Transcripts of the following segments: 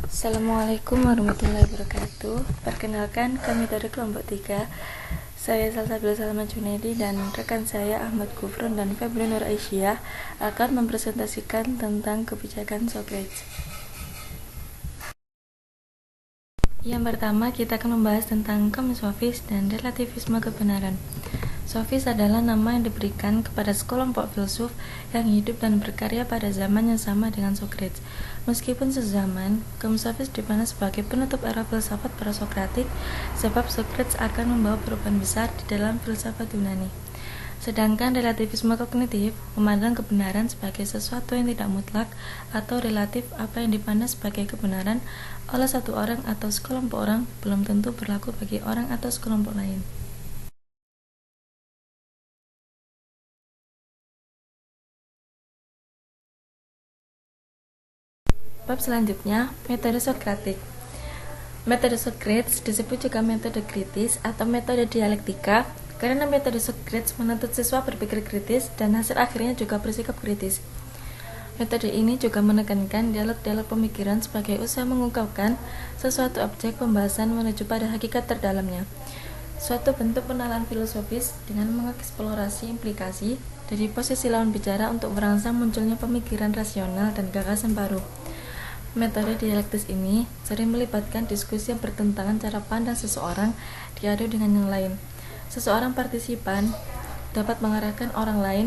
Assalamualaikum warahmatullahi wabarakatuh. Perkenalkan, kami dari kelompok 3. Saya Salsabila Salma Junaidi dan rekan saya Ahmad Gufron dan Febri Nur Aisyah akan mempresentasikan tentang kebijakan Socrates. Yang pertama, kita akan membahas tentang komsofis dan relativisme kebenaran. Sofis adalah nama yang diberikan kepada sekelompok filsuf yang hidup dan berkarya pada zaman yang sama dengan Socrates. Meskipun sezaman, komsofis dipandang sebagai penutup era filsafat prasokratik, sebab Socrates akan membawa perubahan besar di dalam filsafat Yunani. Sedangkan relativisme kognitif memandang kebenaran sebagai sesuatu yang tidak mutlak atau relatif. Apa yang dipandang sebagai kebenaran oleh satu orang atau sekelompok orang belum tentu berlaku bagi orang atau sekelompok lain. Bab selanjutnya, metode Sokratik. Metode Socrates disebut juga metode kritis atau metode dialektika karena metode Socrates menuntut siswa berpikir kritis dan hasil akhirnya juga bersikap kritis. Metode ini juga menekankan dialog-dialog pemikiran sebagai usaha mengungkapkan sesuatu objek pembahasan menuju pada hakikat terdalamnya. Suatu bentuk penalaan filosofis dengan mengeksplorasi implikasi dari posisi lawan bicara untuk merangsang munculnya pemikiran rasional dan gagasan baru. Metode dialektis ini sering melibatkan diskusi yang bertentangan cara pandang seseorang diadu dengan yang lain. Seseorang partisipan dapat mengarahkan orang lain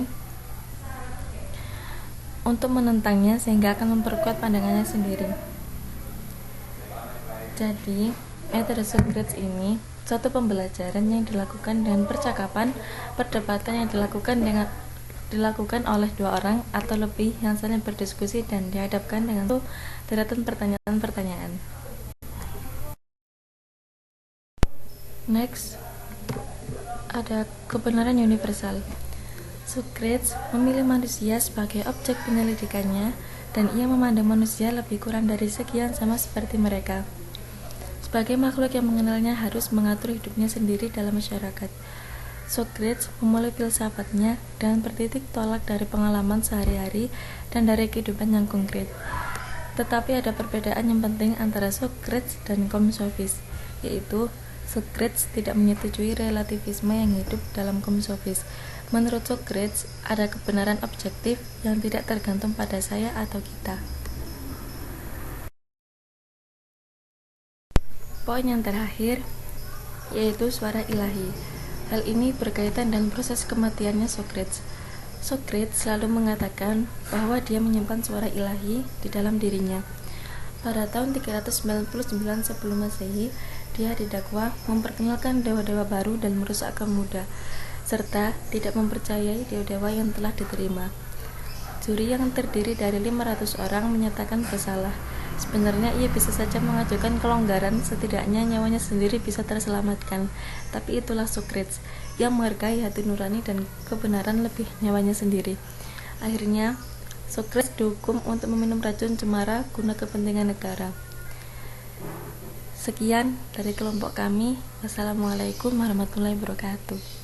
untuk menentangnya sehingga akan memperkuat pandangannya sendiri. Jadi, metode Socrates ini suatu pembelajaran yang dilakukan dengan percakapan, perdebatan yang dilakukan oleh dua orang atau lebih yang saling berdiskusi dan dihadapkan dengan deretan pertanyaan-pertanyaan. Next, ada kebenaran universal. Socrates memilih manusia sebagai objek penyelidikannya dan ia memandang manusia lebih kurang dari sekian sama seperti mereka. Sebagai makhluk yang mengenalnya harus mengatur hidupnya sendiri dalam masyarakat. Socrates memulai filsafatnya dengan bertitik tolak dari pengalaman sehari-hari dan dari kehidupan yang konkret. Tetapi ada perbedaan yang penting antara Socrates dan komsofis, yaitu Socrates tidak menyetujui relativisme yang hidup dalam komsofis. Menurut Socrates, ada kebenaran objektif yang tidak tergantung pada saya atau kita. Poin yang terakhir, yaitu suara ilahi. Hal ini berkaitan dengan proses kematiannya Socrates. Socrates selalu mengatakan bahwa dia menyimpan suara ilahi di dalam dirinya. Pada tahun 399 sebelum Masehi, dia didakwa memperkenalkan dewa-dewa baru dan merusak kaum muda, serta tidak mempercayai dewa-dewa yang telah diterima. Juri yang terdiri dari 500 orang menyatakan bersalah. Sebenarnya ia bisa saja mengajukan kelonggaran, setidaknya nyawanya sendiri bisa terselamatkan. Tapi itulah Socrates, yang menghargai hati nurani dan kebenaran lebih nyawanya sendiri. Akhirnya, Socrates dihukum untuk meminum racun cemara guna kepentingan negara. Sekian dari kelompok kami. Wassalamualaikum warahmatullahi wabarakatuh.